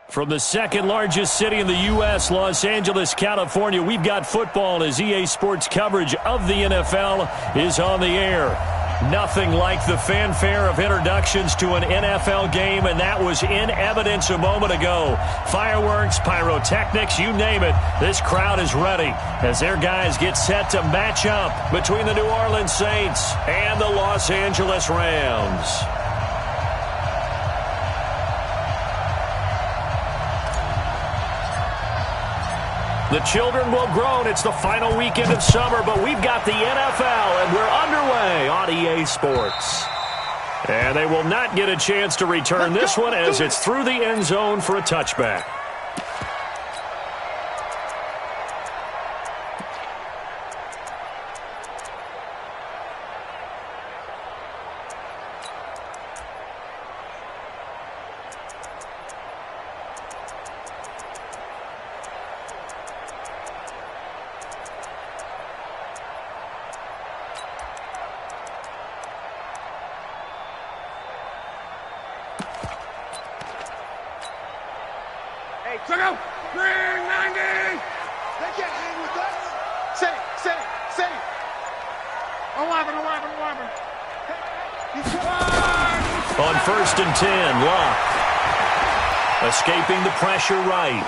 From the second largest city in the U.S., Los Angeles, California, we've got football as EA Sports coverage of the NFL is on the air. Nothing like the fanfare of introductions to an NFL game, and that was in evidence a moment ago. Fireworks, pyrotechnics, you name it. This crowd is ready as their guys get set to match up between the New Orleans Saints and the Los Angeles Rams. The children will groan. It's the final weekend of summer, but we've got the NFL, and we're underway on EA Sports. And they will not get a chance to return this one as it's through the end zone for a touchback. Check out! Green 90! They can't hang with us! Say it! 11. On 1st and 10, Locke. Escaping the pressure right.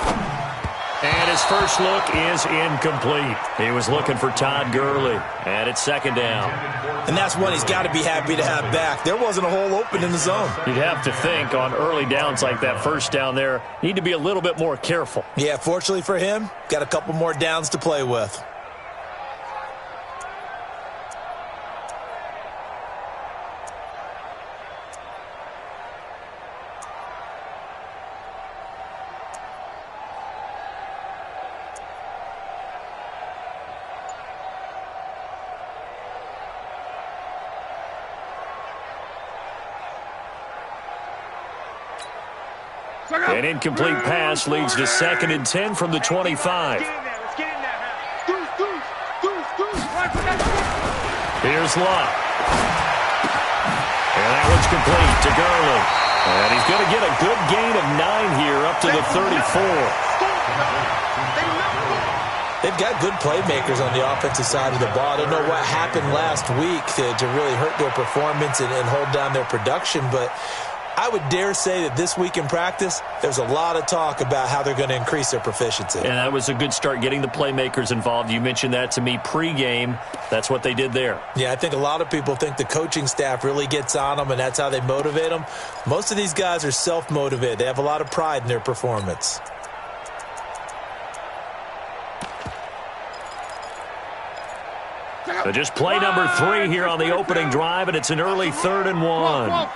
And his first look is incomplete. He was looking for Todd Gurley. And it's 2nd down. And that's one he's got to be happy to have back. There wasn't a hole open in the zone. You'd have to think on early downs like that first down there, need to be a little bit more careful. Yeah, fortunately for him, got a couple more downs to play with. An incomplete pass leads to 2nd and 10 from the 25. Here's Locke. And that one's complete to Gurley. And he's going to get a good gain of 9 here up to the 34. They've got good playmakers on the offensive side of the ball. I don't know what happened last week to really hurt their performance and hold down their production, but I would dare say that this week in practice, there's a lot of talk about how they're going to increase their proficiency. And that was a good start, getting the playmakers involved. You mentioned that to me pregame. That's what they did there. Yeah, I think a lot of people think the coaching staff really gets on them, and that's how they motivate them. Most of these guys are self-motivated. They have a lot of pride in their performance. So just play number 3 here on the opening drive, and it's an early 3rd and 1.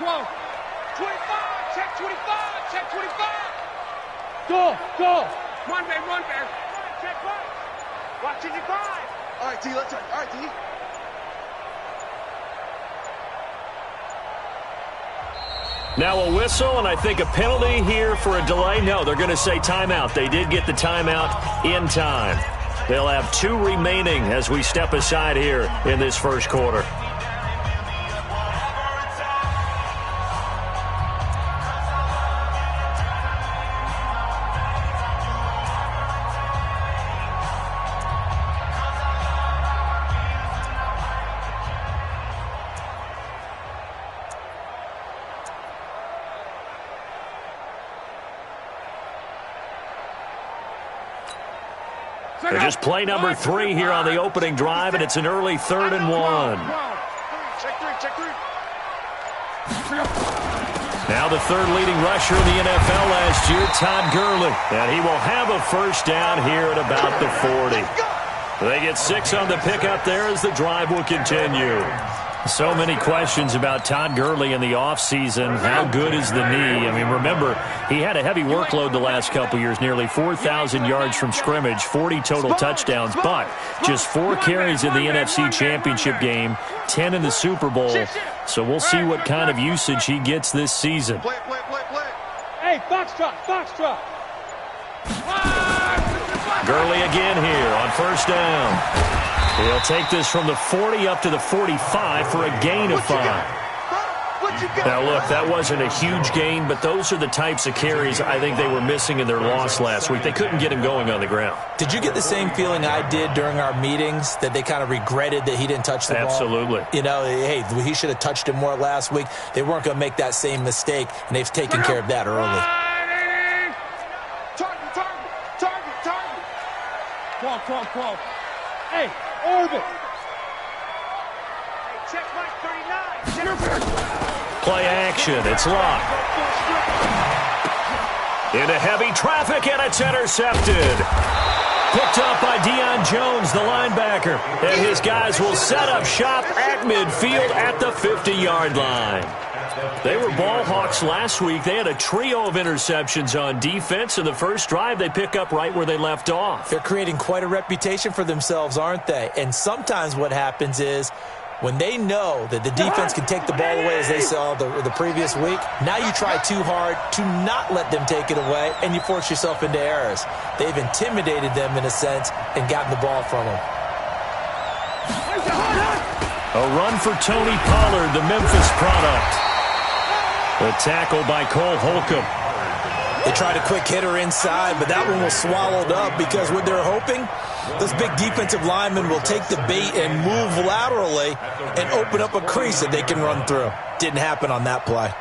25, check 25. Go. Run, man. Check right. Watch it, 5. All right, D, let's run. All right, D. Now a whistle, and I think a penalty here for a delay. No, they're going to say timeout. They did get the timeout in time. They'll have 2 remaining as we step aside here in this first quarter. They just play number 3 here on the opening drive, and it's an early 3rd and 1. Check 3. Now the 3rd leading rusher in the NFL last year, Todd Gurley. And he will have a first down here at about the 40. They get 6 on the pickup there as the drive will continue. So many questions about Todd Gurley in the offseason. How good is the knee? I mean, remember, he had a heavy workload the last couple years, nearly 4,000 yards from scrimmage, 40 total touchdowns, but just 4 carries in the NFC Championship game, 10 in the Super Bowl. So we'll see what kind of usage he gets this season. Hey, Foxtrot. Gurley again here on first down. He'll take this from the 40 up to the 45 for a gain of 5. Now, look, that wasn't a huge gain, but those are the types of carries I think they were missing in their loss last week. They couldn't get him going on the ground. Did you get the same feeling I did during our meetings, that they kind of regretted that he didn't touch the ball? Absolutely. You know, hey, he should have touched it more last week. They weren't going to make that same mistake, and they've taken care of that early. Target. Call. Hey, orbit. Hey, check Mike 39. Play action. It's locked. Into heavy traffic, and it's intercepted. Picked up by Deion Jones, the linebacker. And his guys will set up shop at midfield at the 50-yard line. They were ball hawks last week. They had a trio of interceptions on defense. In the first drive, they pick up right where they left off. They're creating quite a reputation for themselves, aren't they? And sometimes what happens is, when they know that the defense can take the ball away, as they saw the previous week, now you try too hard to not let them take it away, and you force yourself into errors. They've intimidated them, in a sense, and gotten the ball from them. A run for Tony Pollard, the Memphis product. The tackle by Cole Holcomb. They tried a quick hitter inside, but that one was swallowed up because what they're hoping, this big defensive lineman will take the bait and move laterally and open up a crease that they can run through. Didn't happen on that play.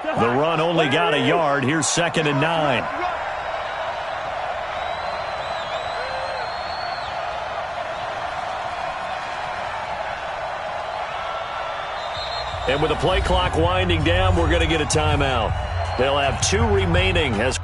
The run only got a yard. Here's 2nd and 9. And with the play clock winding down, we're going to get a timeout. They'll have 2 remaining as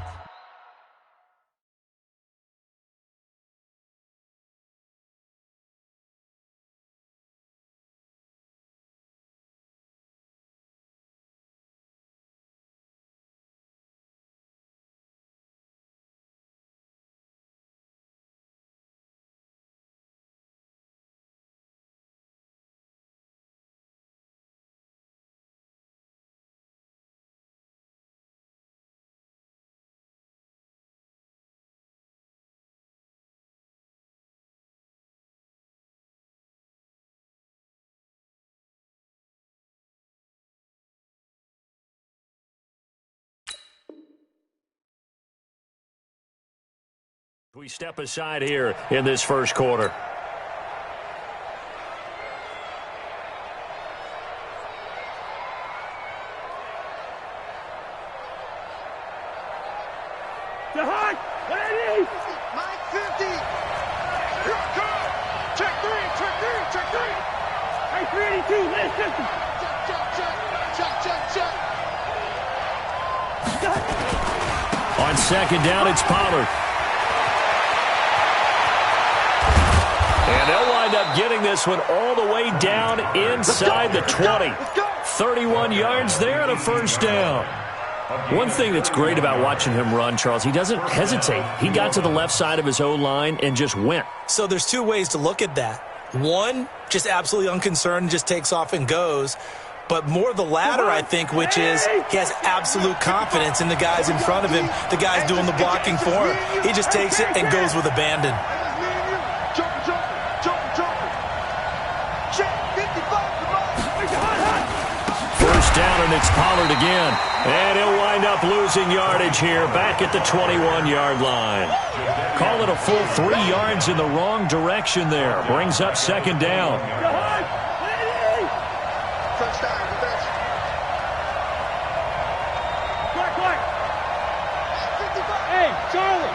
we step aside here in this first quarter. Mike 50. Here I come. Check 3. Hey, 382, last 50. Check. On 2nd down, it's Pollard. And they'll wind up getting this one all the way down inside the 20. 31 yards there and a first down. One thing that's great about watching him run, Charles, he doesn't hesitate. He got to the left side of his O-line and just went. So there's 2 ways to look at that. One, just absolutely unconcerned, just takes off and goes. But more the latter, I think, which is he has absolute confidence in the guys in front of him, the guys doing the blocking for him. He just takes it and goes with abandon. First down, and it's Pollard again. And he'll wind up losing yardage here back at the 21-yard line. Call it a full 3 yards in the wrong direction there. Brings up 2nd down. Hey, Charlie.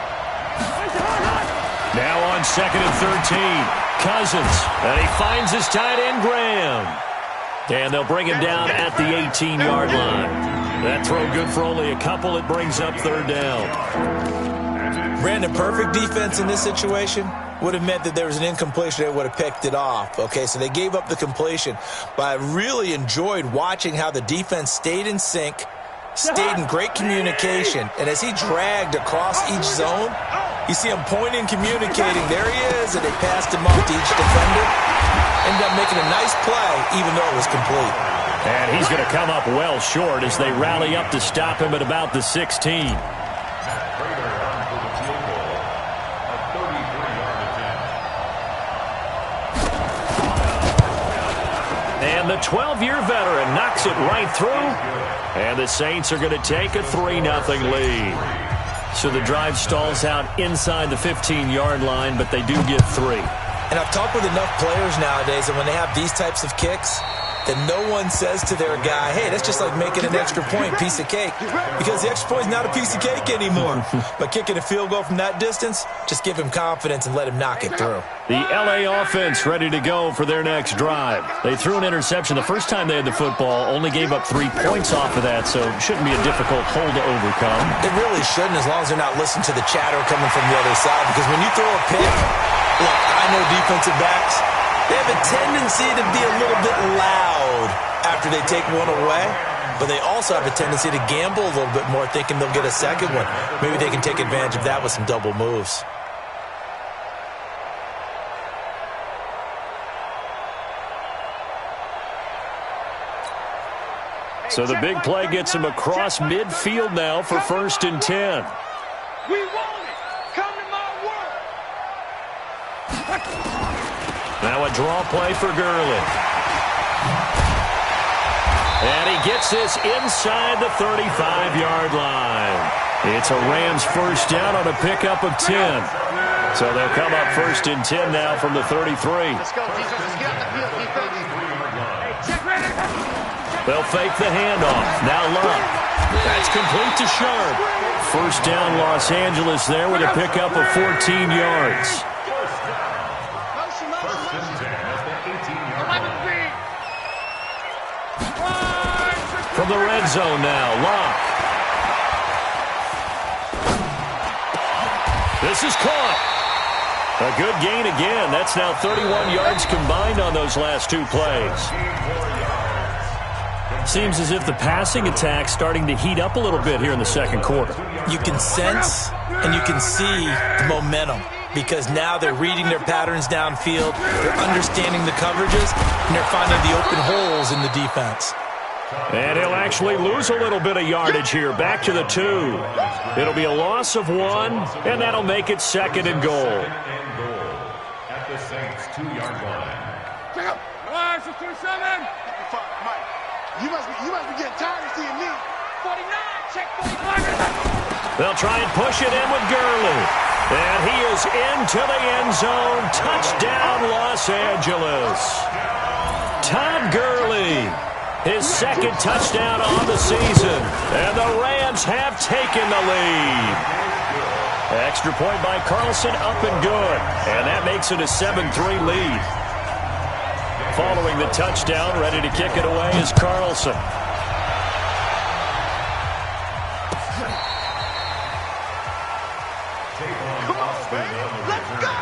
Now on 2nd and 13. Cousins. And he finds his tight end, Graham. And they'll bring him down at the 18-yard line. That throw good for only a couple. It brings up 3rd down. Brandon, perfect defense in this situation would have meant that there was an incompletion. They would have picked it off. Okay, so they gave up the completion. But I really enjoyed watching how the defense stayed in sync, stayed in great communication. And as he dragged across each zone, you see him pointing, communicating. There he is, and they passed him off to each defender. Ended up making a nice play, even though it was complete. And he's going to come up well short as they rally up to stop him at about the 16. And the 12-year veteran knocks it right through. And the Saints are going to take a 3-0 lead. So the drive stalls out inside the 15-yard line, but they do get 3. And I've talked with enough players nowadays that when they have these types of kicks, that no one says to their guy, hey, that's just like making an extra point, piece of cake. Because the extra point is not a piece of cake anymore. But kicking a field goal from that distance, just give him confidence and let him knock it through. The L.A. offense ready to go for their next drive. They threw an interception the first time they had the football, only gave up 3 points off of that, so it shouldn't be a difficult hole to overcome. It really shouldn't, as long as they're not listening to the chatter coming from the other side. Because when you throw a pick, look, I know defensive backs, they have a tendency to be a little bit loud after they take one away, but they also have a tendency to gamble a little bit more, thinking they'll get a second one. Maybe they can take advantage of that with some double moves. So the big play gets him across midfield now for 1st and 10. We want it. Come to my world. Now a draw play for Gurley. And he gets this inside the 35-yard line. It's a Rams 1st down on a pickup of 10. So they'll come up 1st and 10 now from the 33. Let's go, defense. Let's get out the field, defense. Hey, check ready. They'll fake the handoff. Now Love. That's complete to Sharp. 1st down Los Angeles there with a pickup of 14 yards. From the red zone now, Locke. This is caught. A good gain again. That's now 31 yards combined on those last 2 plays. Seems as if the passing attack's starting to heat up a little bit here in the 2nd quarter. You can sense and you can see the momentum because now they're reading their patterns downfield, they're understanding the coverages, and they're finding the open holes in the defense. And he'll actually lose a little bit of yardage here, back to the 2. It'll be a loss of 1, and that'll make it 2nd and goal. At the Saints' 2-yard line. Check up. All right, 627. You must be getting tired of seeing me. 49, check 45. They'll try and push it in with Gurley. And he is into the end zone. Touchdown, Los Angeles. Todd Gurley, his 2nd touchdown on the season. And the Rams have taken the lead. Extra point by Carlson, up and good. And that makes it a 7-3 lead. Following the touchdown, ready to kick it away is Carlson. Come on, baby. Let's go.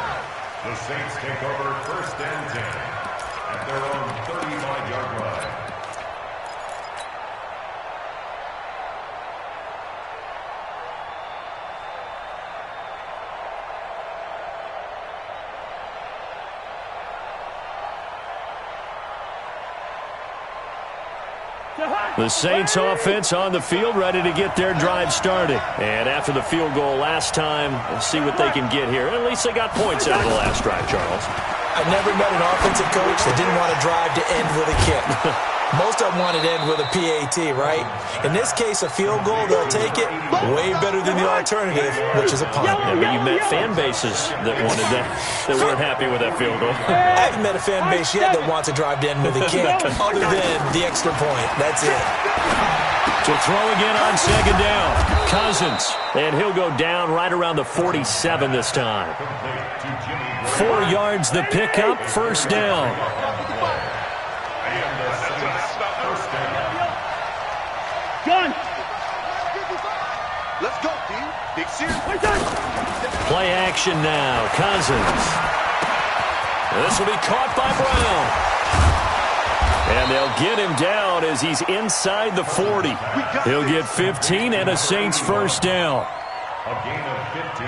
The Saints take over 1st and 10 at their own 35-yard line. The Saints offense on the field, ready to get their drive started. And after the field goal last time, we'll see what they can get here. At least they got points out of the last drive, Charles. I've never met an offensive coach that didn't want to drive to end with a kick. Most of them wanted to end with a PAT, right? In this case, a field goal, they'll take it way better than the alternative, which is a punt. Yeah, but you met fan bases that wanted that weren't happy with that field goal. I haven't met a fan base yet that wants to drive to end with a kick, other than the extra point. That's it. To throw again on 2nd down, Cousins. And he'll go down right around the 47 this time. 4 yards the pickup, 1st down. Gun. Let's go, team. Big series. Play action now. Cousins. This will be caught by Brown. And they'll get him down as he's inside the 40. He'll get 15 and a Saints 1st down. A gain of 15.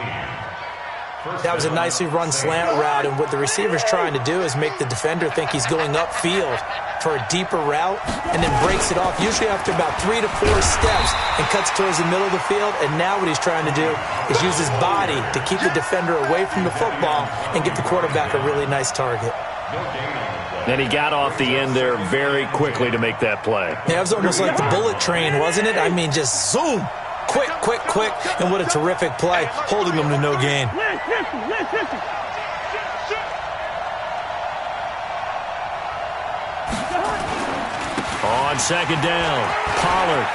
That was a nicely run slant route, and what the receiver's trying to do is make the defender think he's going upfield for a deeper route and then breaks it off, usually after about 3 to 4 steps, and cuts towards the middle of the field. And now what he's trying to do is use his body to keep the defender away from the football and get the quarterback a really nice target. And he got off the end there very quickly to make that play. Yeah, it was almost like the bullet train, wasn't it? I mean, just zoom. Quick, quick, quick, and what a terrific play, holding them to no gain. On second down, Pollard.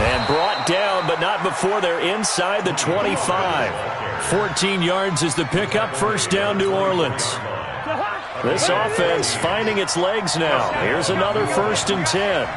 And brought down, but not before they're inside the 25. 14 yards is the pickup, first down, New Orleans. This offense finding its legs now. Here's another 1st and 10.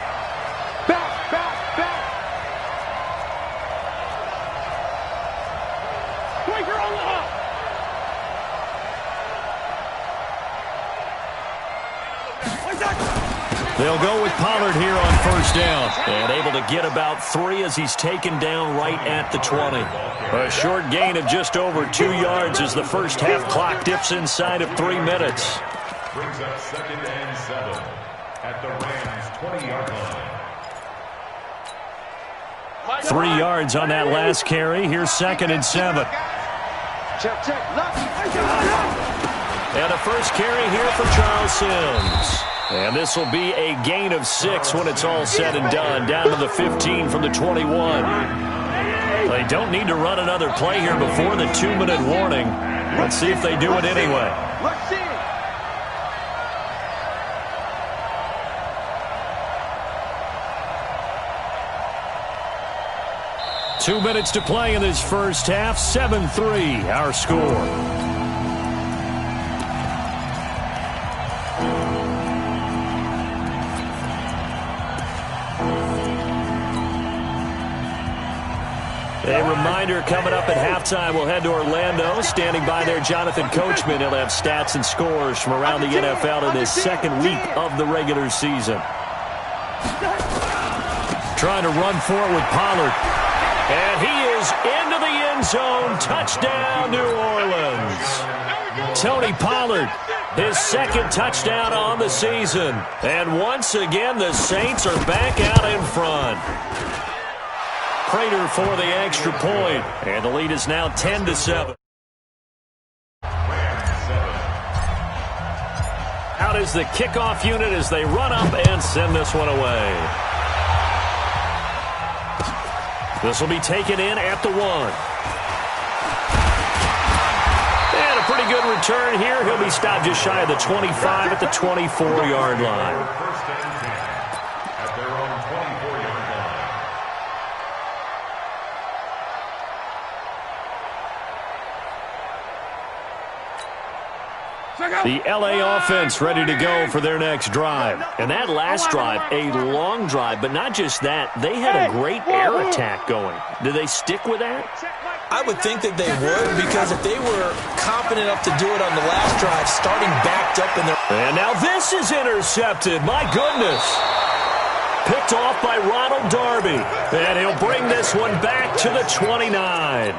They'll go with Pollard here on 1st down. And able to get about 3 as he's taken down right at the 20. A short gain of just over 2 yards as the first half clock dips inside of 3 minutes. Brings up 2nd and 7 at the Rams' 20-yard line. 3 yards on that last carry. Here's 2nd and 7. Check, check. And a first carry here for Charles Sims. And this will be a gain of 6 when it's all said and done, down to the 15 from the 21. They don't need to run another play here before the 2-minute warning. Let's see if they do it anyway. Let's see. 2 minutes to play in this first half. 7-3, our score. A reminder, coming up at halftime, we'll head to Orlando. Standing by there, Jonathan Coachman. He'll have stats and scores from around the NFL in this second week of the regular season. Trying to run for it with Pollard. And he is into the end zone. Touchdown, New Orleans. Tony Pollard, his 2nd touchdown on the season. And once again, the Saints are back out in front. Prater for the extra point, and the lead is now 10-7. Out is the kickoff unit as they run up and send this one away. This will be taken in at the 1. And a pretty good return here. He'll be stopped just shy of the 25 at the 24-yard line. The LA offense ready to go for their next drive. And that last drive, a long drive, but not just that. They had a great air attack going. Do they stick with that? I would think that they would, because if they were confident enough to do it on the last drive, starting backed up in their... And now this is intercepted. My goodness. Picked off by Ronald Darby. And he'll bring this one back to the 29.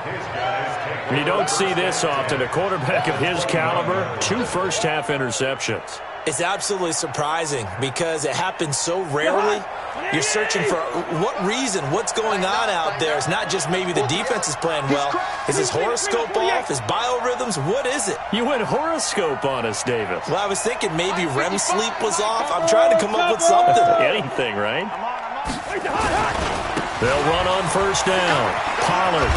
You don't see this often. A quarterback of his caliber, 2 first-half interceptions. It's absolutely surprising because it happens so rarely. You're searching for what reason, what's going on out there. It's not just maybe the defense is playing well. Is his horoscope off? His biorhythms? What is it? You went horoscope on us, David. Well, I was thinking maybe REM sleep was off. I'm trying to come up with something. Anything, right? They'll run on 1st down. Pollard.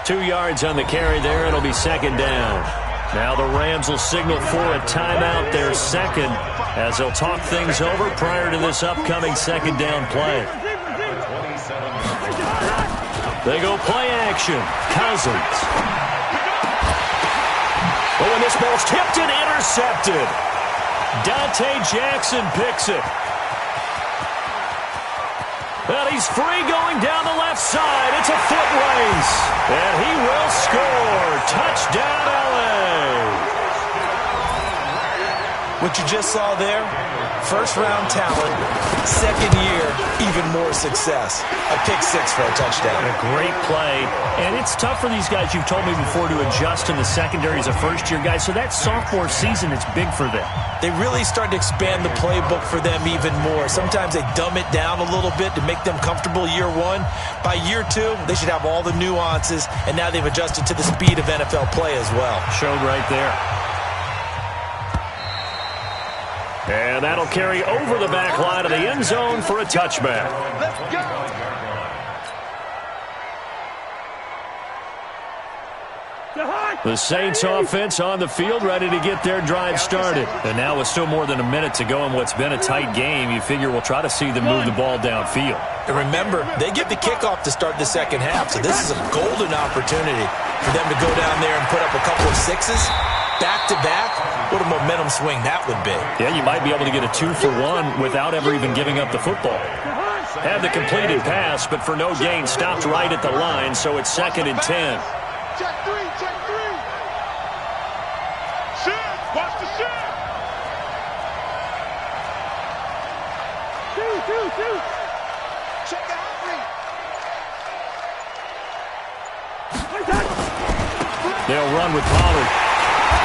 2 yards on the carry there. It'll be 2nd down. Now the Rams will signal for a timeout, their 2nd, as they'll talk things over prior to this upcoming 2nd down play. They go play action. Cousins. Oh, and this ball's tipped and intercepted. Dante Jackson picks it. And he's free going down the left side. It's a foot race. And he will score. Touchdown, LA. What you just saw there, first-round talent, 2nd year, even more for success. A pick-6 for a touchdown. A great play. And it's tough for these guys, you've told me before, to adjust in the secondary as a first-year guy. So that sophomore season is big for them. They really start to expand the playbook for them even more. Sometimes they dumb it down a little bit to make them comfortable year one. By year two, they should have all the nuances, and now they've adjusted to the speed of NFL play as well. Showed right there. And that'll carry over the back line of the end zone for a touchback. Let's go. The Saints offense on the field, ready to get their drive started. And now with still more than a minute to go in what's been a tight game, you figure we'll try to see them move the ball downfield. And remember, they get the kickoff to start the second half, so this is a golden opportunity for them to go down there and put up a couple of sixes back-to-back. What a momentum swing that would be. Yeah, you might be able to get a 2-for-1 without ever even giving up the football. Had the completed pass, but for no gain, stopped right at the line, so it's 2nd and 10. Check three, check three. Shift, watch the shift. Two. Check the hot read. They'll run with Pollard.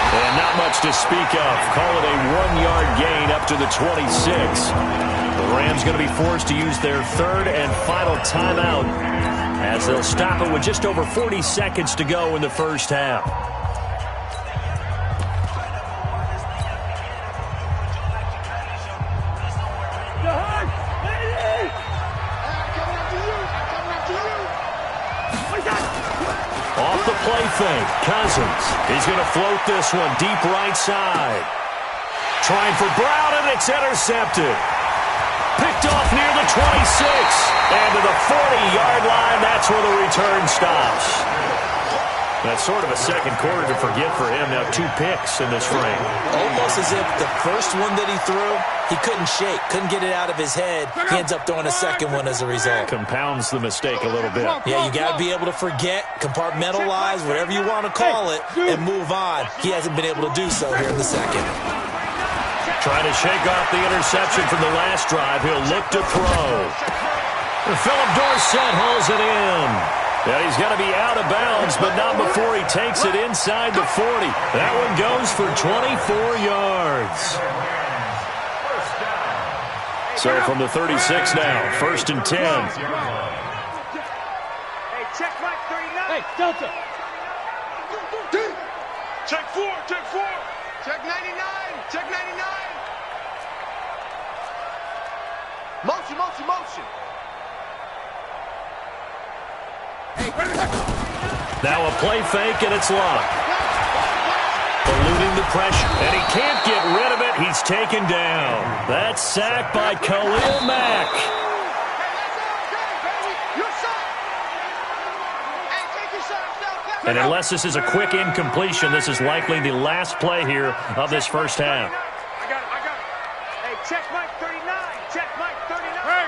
And not much to speak of. Call it a 1-yard gain up to the 26. The Rams going to be forced to use their 3rd and final timeout as they'll stop it with just over 40 seconds to go in the first half. Off the play fake, Cousins. He's going to float this one deep right side. Trying for Brown, and it's intercepted. Picked off near the 26. And to the 40-yard line, that's where the return stops. That's sort of a second quarter to forget for him. Now 2 picks in this frame. Almost as if the first one that he threw, he couldn't shake, couldn't get it out of his head. He ends up throwing a second one as a result. Compounds the mistake a little bit. Yeah, you got to be able to forget, compartmentalize, whatever you want to call it, and move on. He hasn't been able to do so here in the second. Trying to shake off the interception from the last drive. He'll look to throw. Philip Dorsett hauls it in. Yeah, he's got to be out of bounds, but not before he takes it inside the 40. That one goes for 24 yards. So from the 36 now, 1st and 10. Hey, check Mike 39. Hey, Delta. Check 4, check 4. Check 99, check 99. Motion. Now a play fake, and it's locked. Eluding the pressure, and he can't get rid of it. He's taken down. That's sacked by Khalil Mack. And unless this is a quick incompletion, this is likely the last play here of this first half. I got it. Hey, check Mike 39. Check Mike 39. Hey,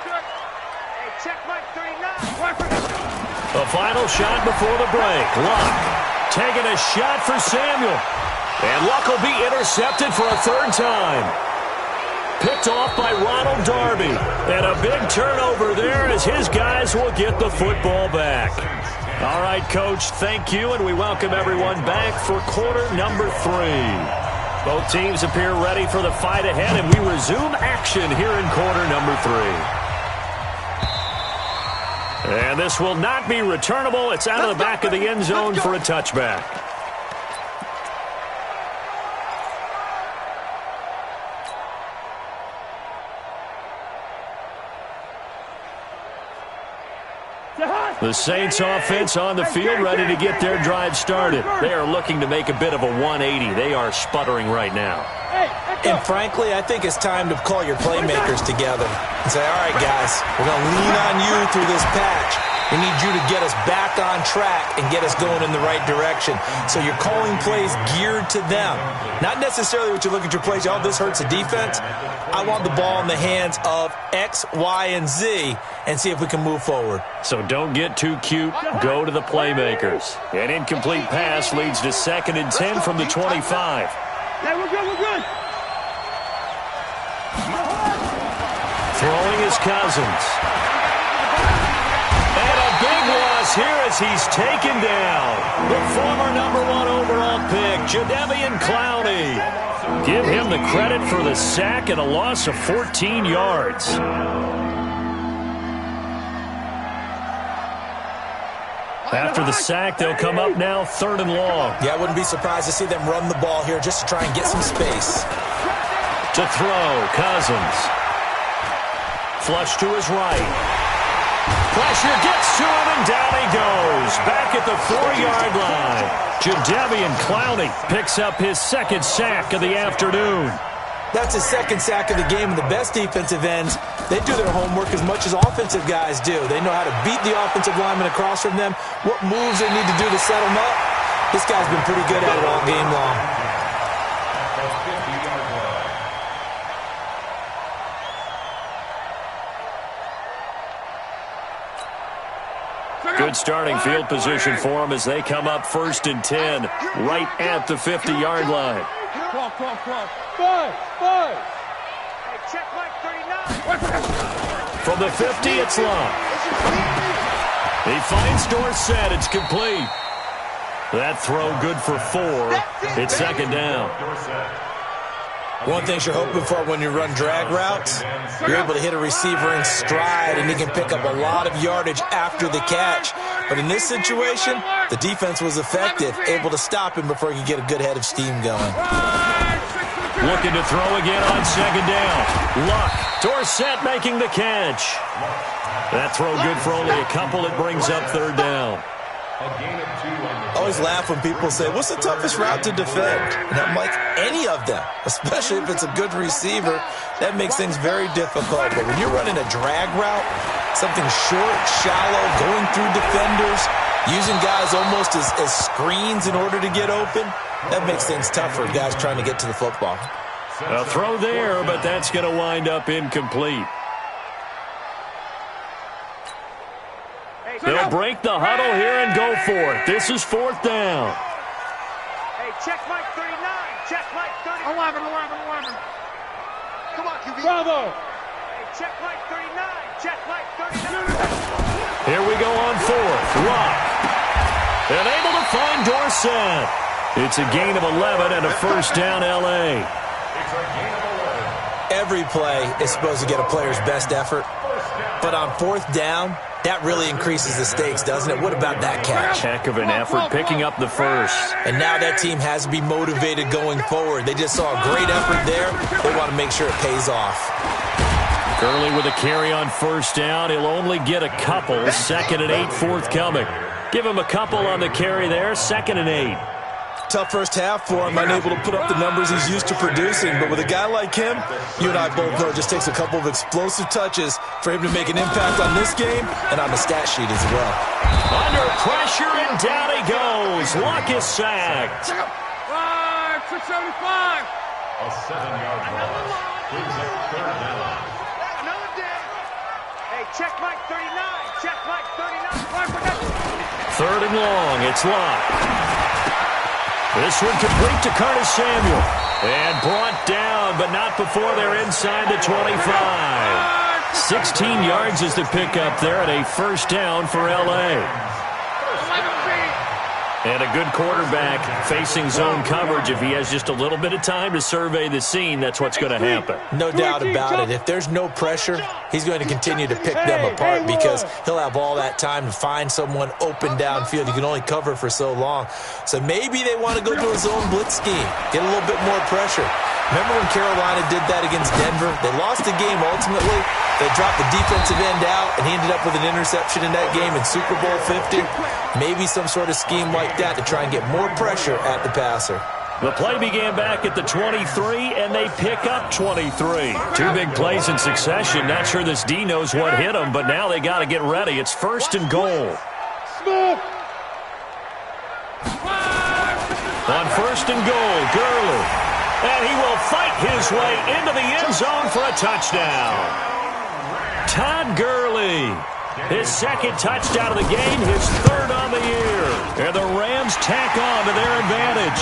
check. Hey, check Mike 39. The final shot before the break. Luck taking a shot for Samuel. And Luck will be intercepted for a 3rd time. Picked off by Ronald Darby. And a big turnover there as his guys will get the football back. All right, Coach, thank you, and we welcome everyone back for quarter number 3. Both teams appear ready for the fight ahead, and we resume action here in quarter number 3. And this will not be returnable. It's out of the back of the end zone for a touchback. The Saints offense on the field ready to get their drive started. They are looking to make a bit of a 180. They are sputtering right now. And frankly, I think it's time to call your playmakers together and say, all right, guys, we're going to lean on you through this patch. We need you to get us back on track and get us going in the right direction. So you're calling plays geared to them. Not necessarily what you look at your plays, oh, this hurts the defense. I want the ball in the hands of X, Y, and Z and see if we can move forward. So don't get too cute. Go to the playmakers. An incomplete pass leads to 2nd and 10 from the 25. Hey, we're good. Throwing is Cousins. And a big loss here as he's taken down. The former #1 overall pick, Jadeveon Clowney. Give him the credit for the sack and a loss of 14 yards. After the sack, they'll come up now 3rd and long. Yeah, I wouldn't be surprised to see them run the ball here just to try and get some space. To throw, Cousins. Flush to his right. Pressure gets to him, and down he goes. Back at the 4-yard line. Jadeveon Clowney picks up his 2nd sack of the afternoon. That's his 2nd sack of the game, and the best defensive ends, they do their homework as much as offensive guys do. They know how to beat the offensive lineman across from them, what moves they need to do to set them up. This guy's been pretty good at it all game long. Good starting field position for them as they come up 1st and 10, right at the 50-yard line. Five. Hey, check Mike 39. From the 50, it's Love. He finds Dorsett. It's complete. That throw good for 4. It's 2nd down. One thing you're hoping for when you run drag routes, you're able to hit a receiver in stride, and he can pick up a lot of yardage after the catch. But in this situation, the defense was effective, able to stop him before he could get a good head of steam going. Looking to throw again on 2nd down. Luck. Dorsett making the catch. That throw good for only a couple. It brings up 3rd down. I always laugh when people say, what's the toughest route to defend? And I'm like, any of them, especially if it's a good receiver. That makes things very difficult. But when you're running a drag route, something short, shallow, going through defenders, using guys almost as screens in order to get open, that makes things tough for guys trying to get to the football. A throw there, but that's going to wind up incomplete. They'll break the huddle here and go for it. This is 4th down. Hey, check Mike 39. Check Mike 39. 11. Come on, QB. Bravo. Hey, check Mike 39. Check Mike 39. Here we go on 4th. Luck. And able to find Dorsett. It's a gain of 11 and a 1st down, L.A. Every play is supposed to get a player's best effort. But on 4th down, that really increases the stakes, doesn't it? What about that catch? Heck of an effort, picking up the 1st. And now that team has to be motivated going forward. They just saw a great effort there. They want to make sure it pays off. Gurley with a carry on 1st down. He'll only get a couple. 2nd and 8 forthcoming. Give him a couple on the carry there. 2nd and 8. Tough first half for him, unable to put up the numbers he's used to producing. But with a guy like him, you and I both know it just takes a couple of explosive touches for him to make an impact on this game and on the stat sheet as well. Under pressure, and down he goes. Luck is sacked. 675. A 7-yard loss. Brings up 3rd down. Another day. Hey, check Mike 39. Check Mike 39. 3rd and long. It's Luck. This one complete to Curtis Samuel. And brought down, but not before they're inside the 25. 16 yards is the pickup there at a 1st down for L.A. And a good quarterback facing zone coverage. If he has just a little bit of time to survey the scene, that's what's going to happen. No doubt about it. If there's no pressure, he's going to continue to pick them apart because he'll have all that time to find someone open downfield. You can only cover for so long. So maybe they want to go to a zone blitz scheme, get a little bit more pressure. Remember when Carolina did that against Denver? They lost the game ultimately. They dropped the defensive end out, and he ended up with an interception in that game in Super Bowl 50. Maybe some sort of scheme like that to try and get more pressure at the passer. The play began back at the 23, and they pick up 23. 2 big plays in succession. Not sure this D knows what hit them, but now they got to get ready. It's 1st and goal. On 1st and goal, Gurley. And he will fight his way into the end zone for a touchdown. Todd Gurley. His 2nd touchdown of the game, his 3rd on the year. And the Rams tack on to their advantage.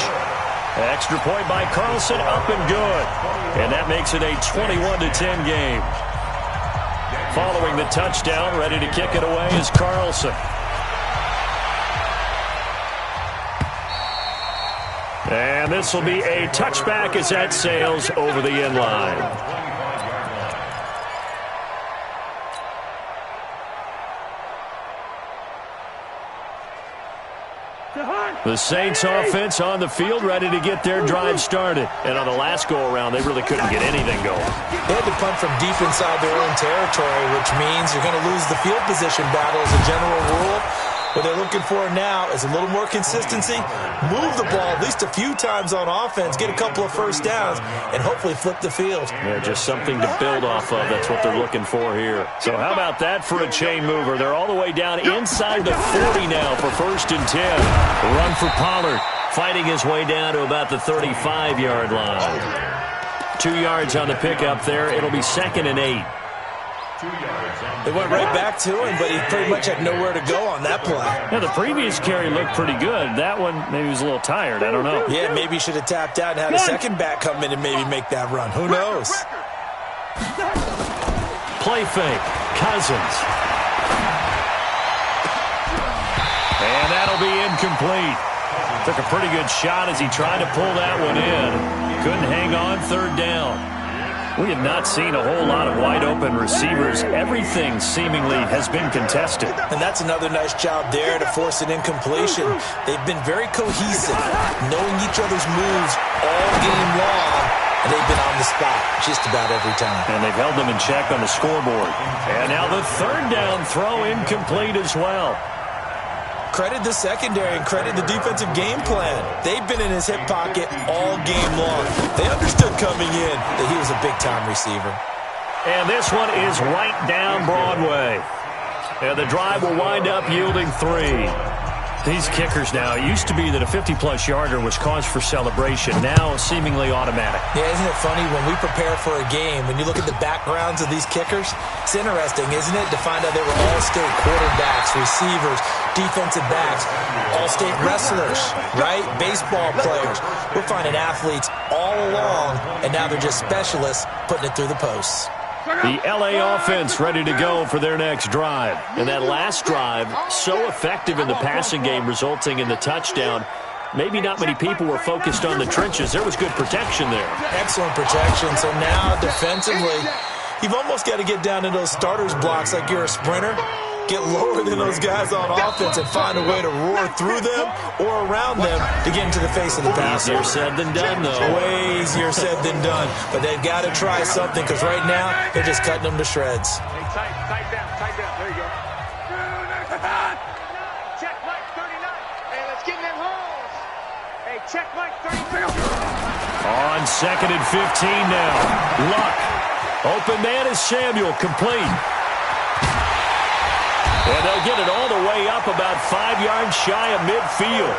Extra point by Carlson, up and good. And that makes it a 21-10 game. Following the touchdown, ready to kick it away is Carlson. And this will be a touchback as that sails over the end line. The Saints offense on the field, ready to get their drive started. And on the last go-around, they really couldn't get anything going. They had to punt from deep inside their own territory, which means you're going to lose the field position battle as a general rule. What they're looking for now is a little more consistency, move the ball at least a few times on offense, get a couple of first downs, and hopefully flip the field. Yeah, just something to build off of. That's what they're looking for here. So how about that for a chain mover? They're all the way down inside the 40 now for 1st and 10. The run for Pollard, fighting his way down to about the 35-yard line. 2 yards on the pickup there. It'll be 2nd and 8. They went right back to him, but he pretty much had nowhere to go on that play. Yeah, the previous carry looked pretty good. That one, maybe he was a little tired. I don't know. Yeah, maybe he should have tapped out and had a second back come in and maybe make that run. Who knows? Play fake. Cousins. And that'll be incomplete. Took a pretty good shot as he tried to pull that one in. Couldn't hang on 3rd down. We have not seen a whole lot of wide-open receivers. Everything seemingly has been contested. And that's another nice job there to force an incompletion. They've been very cohesive, knowing each other's moves all game long, and they've been on the spot just about every time. And they've held them in check on the scoreboard. And now the 3rd down throw incomplete as well. Credit the secondary and credit the defensive game plan. They've been in his hip pocket all game long. They understood coming in that he was a big-time receiver. And this one is right down Broadway. And the drive will wind up yielding 3. These kickers now, it used to be that a 50-plus yarder was cause for celebration. Now seemingly automatic. Yeah, isn't it funny when we prepare for a game, when you look at the backgrounds of these kickers, it's interesting, isn't it, to find out they were all-state quarterbacks, receivers, defensive backs, all-state wrestlers, right? Baseball players. We're finding athletes all along, and now they're just specialists putting it through the posts. The L.A. offense ready to go for their next drive. And that last drive, so effective in the passing game, resulting in the touchdown. Maybe not many people were focused on the trenches. There was good protection there. Excellent protection. So now, defensively, you've almost got to get down to those starters blocks like you're a sprinter. Get lower than those guys on offense and find a way to roar through them or around them to get into the face of the passer. Easier said than done, though. Way easier said than done. But they've got to try something because right now they're just cutting them to shreds. Hey, tight down. There you go. Check Mike 39. Hey, let's get in them holes. Hey, check Mike 33. On 2nd and 15 now. Luck. Open man is Samuel. Complete. And they'll get it all the way up about 5 yards shy of midfield.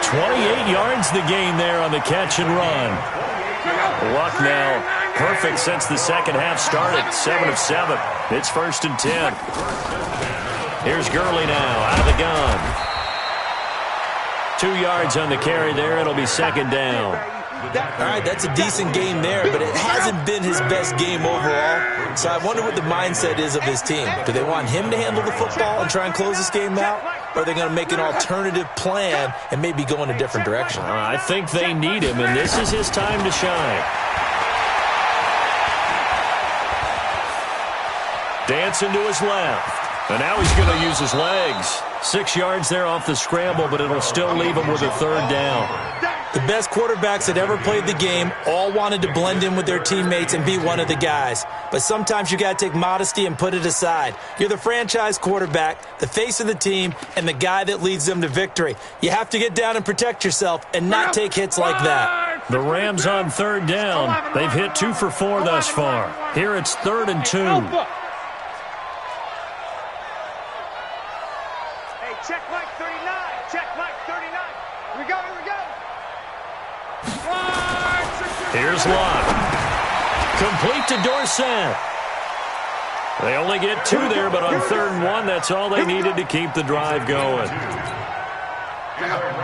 28 yards the gain there on the catch and run. Luck now perfect since the second half started. 7 of 7. It's 1st and 10. Here's Gurley now out of the gun. 2 yards on the carry there. It'll be 2nd down. All right, that's a decent game there, but it hasn't been his best game overall. So I wonder what the mindset is of his team. Do they want him to handle the football and try and close this game out? Or are they going to make an alternative plan and maybe go in a different direction? I think they need him, and this is his time to shine. Dancing to his left. And now he's going to use his legs. 6 yards there off the scramble, but it'll still leave him with a 3rd down. The best quarterbacks that ever played the game all wanted to blend in with their teammates and be one of the guys. But sometimes you got to take modesty and put it aside. You're the franchise quarterback, the face of the team, and the guy that leads them to victory. You have to get down and protect yourself and not take hits like that. The Rams on 3rd down. They've hit 2 for 4 thus far. Here it's 3rd and 2. Hey, check Mike 39. Check Mike 39. Here we go. Here's Lott. Complete to Dorsett. They only get 2 there, but on 3rd and 1, that's all they needed to keep the drive going.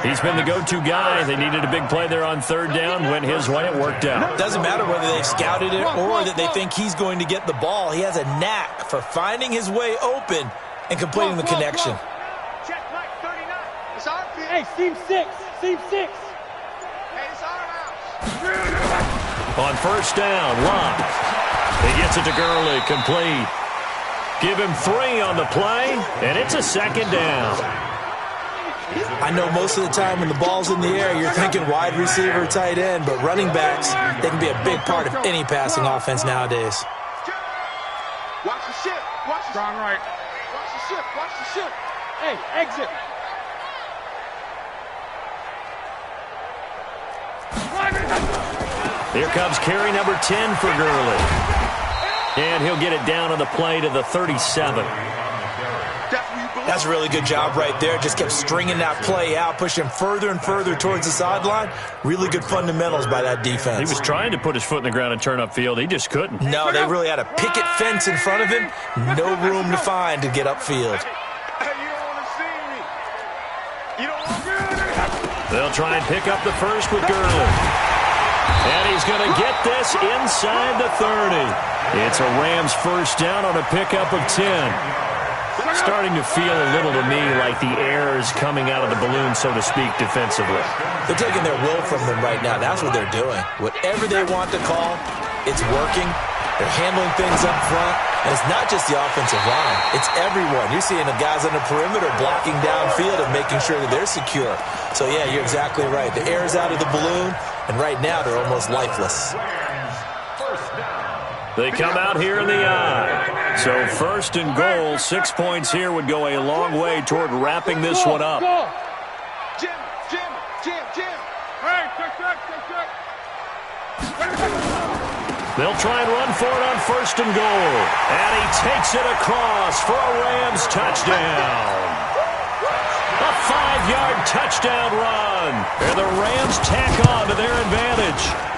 He's been the go-to guy. They needed a big play there on third down. Went his way. It worked out. Doesn't matter whether they've scouted it or that they think he's going to get the ball. He has a knack for finding his way open and completing the connection. Check Mike 39. It's our field. Hey, seam 6. Seam 6. Hey, it's our house. On first down, Locke. He gets it to Gurley. Complete. Give him 3 on the play, and it's a second down. I know most of the time when the ball's in the air, you're thinking wide receiver, tight end, but running backs, they can be a big part of any passing offense nowadays. Watch the ship. Watch the strong right. Watch the ship. Watch the ship. Hey, exit. Here comes carry number 10 for Gurley. And he'll get it down on the play to the 37. That's a really good job right there. Just kept stringing that play out, pushing further and further towards the sideline. Really good fundamentals by that defense. He was trying to put his foot in the ground and turn upfield. He just couldn't. No, they really had a picket fence in front of him. No room to find to get upfield. Hey, you don't want to see me. You don't want to. They'll try and pick up the first with Gurley. And he's going to get this inside the 30. It's a Rams first down on a pickup of 10. Starting to feel a little to me like the air is coming out of the balloon, so to speak, defensively. They're taking their will from them right now. That's what they're doing. Whatever they want to call, it's working. They're handling things up front. And it's not just the offensive line. It's everyone. You're seeing the guys on the perimeter blocking downfield and making sure that they're secure. So, yeah, you're exactly right. The air is out of the balloon, and right now they're almost lifeless. They come out here in the eye. So first and goal, 6 points here would go a long way toward wrapping this one up. Jim. Hey, check. They'll try and run for it on first and goal. And he takes it across for a Rams touchdown. A 5-yard touchdown run. And the Rams tack on to their advantage.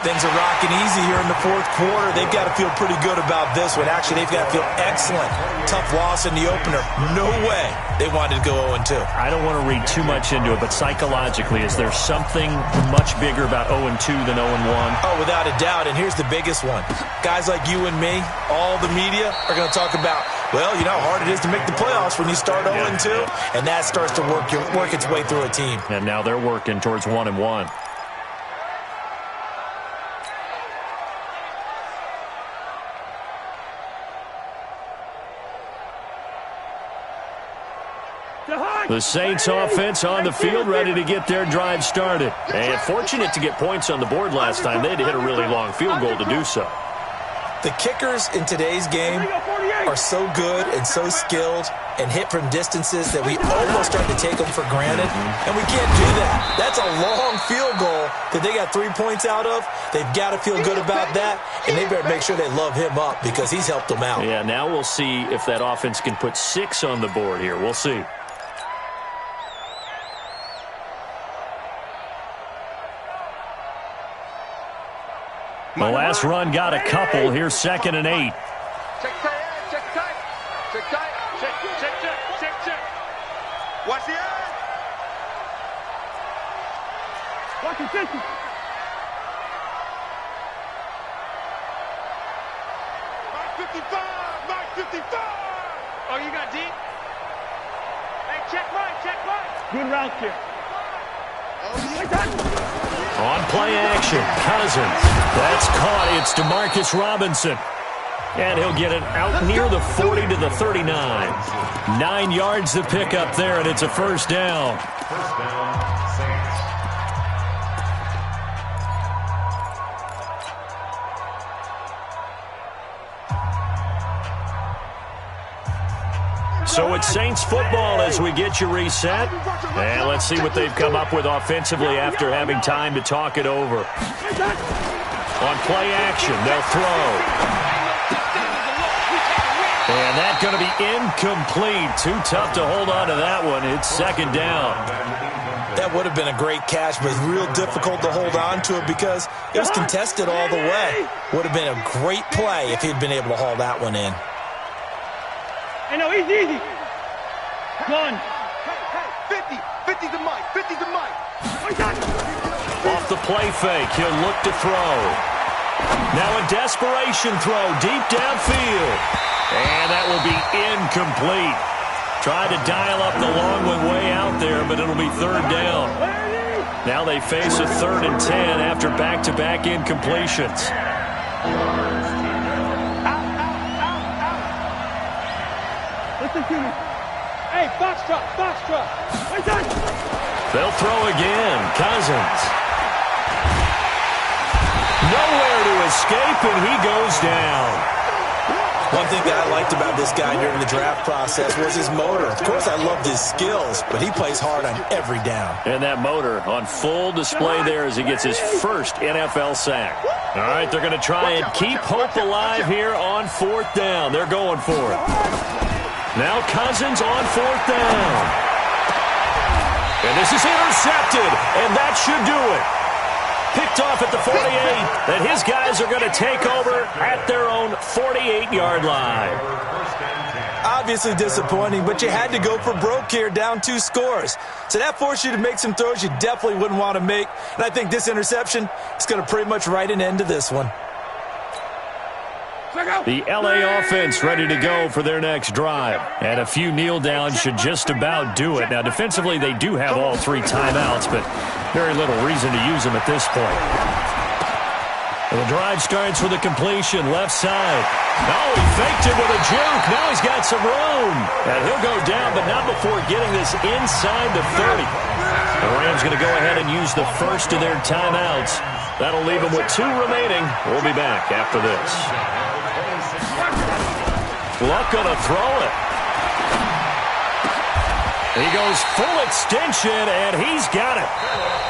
Things are rocking easy here in the fourth quarter. They've got to feel pretty good about this one. Actually, they've got to feel excellent. Tough loss in the opener. No way they wanted to go 0-2. I don't want to read too much into it, but psychologically, is there something much bigger about 0-2 than 0-1? Oh, without a doubt, and here's the biggest one. Guys like you and me, all the media, are going to talk about, well, you know how hard it is to make the playoffs when you start 0-2, and that starts to work its way through a team. And now they're working towards 1-1. The Saints offense on the field, ready to get their drive started. And fortunate to get points on the board last time. They had to hit a really long field goal to do so. The kickers in today's game are so good and so skilled and hit from distances that we almost start to take them for granted. And we can't do that. That's a long field goal that they got 3 points out of. They've got to feel good about that, and they better make sure they love him up because he's helped them out. Yeah, now we'll see if that offense can put 6 on the board here. We'll see. The last run got a couple. Here's 2nd and 8. Check tight. Watch the end. Watch the safety. Mike 55. Oh, you got deep? Hey, check right. Good route kick. On play action, Cousins. That's caught. It's Demarcus Robinson. And he'll get it out near the 40 to the 39. 9 yards to pick up there, and it's a first down. First down, Saints. So it's Saints football as we get you reset. And let's see what they've come up with offensively after having time to talk it over. On play action, they'll throw. And that's going to be incomplete. Too tough to hold on to that one. It's 2nd down. That would have been a great catch, but real difficult to hold on to it because it was contested all the way. Would have been a great play if he'd been able to haul that one in. Hey, no, easy. Gun. Hey, 50. 50's a Mike. 50's a Mike. Off the play fake, he'll look to throw. Now a desperation throw deep downfield. And that will be incomplete. Tried to dial up the long one way out there, but it'll be third down. Now they face a 3rd and 10 after back-to-back incompletions. Listen to me. Hey, box truck, box truck. They'll throw again. Cousins. Nowhere to escape, and he goes down. One thing that I liked about this guy during the draft process was his motor. Of course, I loved his skills, but he plays hard on every down. And that motor on full display there as he gets his first NFL sack. All right, they're going to try and keep hope alive here on 4th down. They're going for it. Now Cousins on 4th down. And this is intercepted, and that should do it. Picked off at the 48, and his guys are going to take over at their own 48-yard line. Obviously disappointing, but you had to go for broke here, down 2 scores. So that forced you to make some throws you definitely wouldn't want to make. And I think this interception is going to pretty much write an end to this one. The LA offense ready to go for their next drive. And a few kneel downs should just about do it. Now, defensively, they do have all 3 timeouts, but very little reason to use them at this point. And the drive starts with a completion, left side. Oh, he faked it with a juke. Now he's got some room. And he'll go down, but not before getting this inside the 30. The Rams going to go ahead and use the first of their timeouts. That'll leave them with 2 remaining. We'll be back after this. Luck going to throw it. He goes full extension, and he's got it.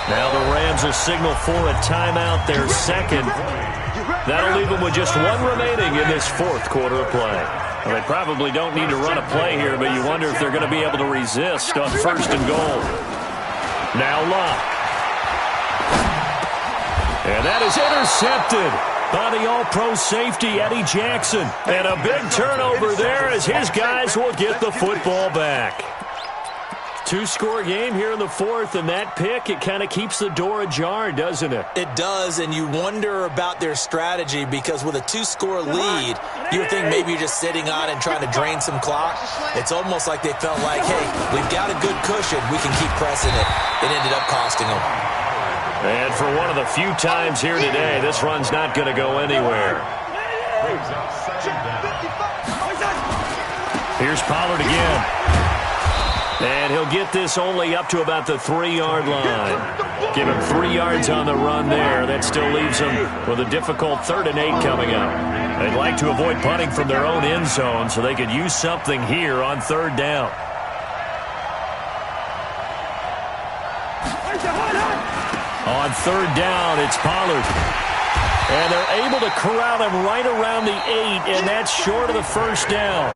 Now the Rams will signal for a timeout, their second. That'll leave them with just 1 remaining in this 4th quarter of play. Well, they probably don't need to run a play here, but you wonder if they're going to be able to resist on 1st and goal. Now Luck. And that is intercepted by the all-pro safety, Eddie Jackson. And a big turnover there as his guys will get the football back. 2-score game here in the 4th, and that pick, it kind of keeps the door ajar, doesn't it? It does, and you wonder about their strategy because with a 2-score lead, you would think maybe you're just sitting on and trying to drain some clock. It's almost like they felt like, hey, we've got a good cushion. We can keep pressing it. It ended up costing them. And for one of the few times here today, this run's not going to go anywhere. Here's Pollard again. And he'll get this only up to about the 3-yard line. Give him 3 yards on the run there. That still leaves him with a difficult 3rd and 8 coming up. They'd like to avoid punting from their own end zone so they could use something here on 3rd down. On 3rd down, it's Pollard. And they're able to corral him right around the 8, and that's short of the 1st down.